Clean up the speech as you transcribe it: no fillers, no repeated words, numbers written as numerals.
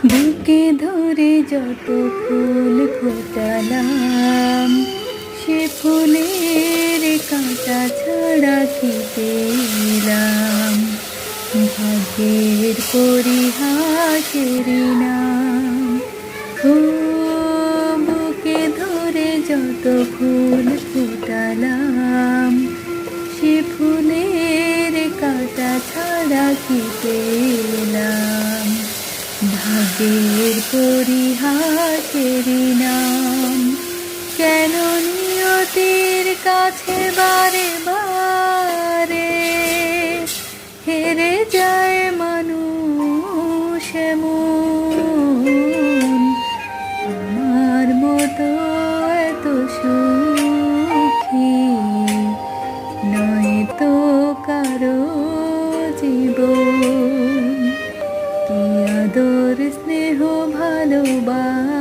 বুকে ধরে যত ফুল ফোটালাম, সে ফুলের কাঁটা ছাড়া কি পেলাম? ভাগ্যের পরিহাসের নাম। ও বুকে ধরে যত ফুল ফোটালাম, সে ফুলের কাঁটা ছাড়া কি পেলাম? ভাগ্যের পরিহাসের নাম। কেন নিয়তির কাছে বারে বারে হেরে যায় মানুষ এমন? আমার মতো এত সুখী নয় তো কারো জীবন। কি আদর স্নেহ ভালোবাসা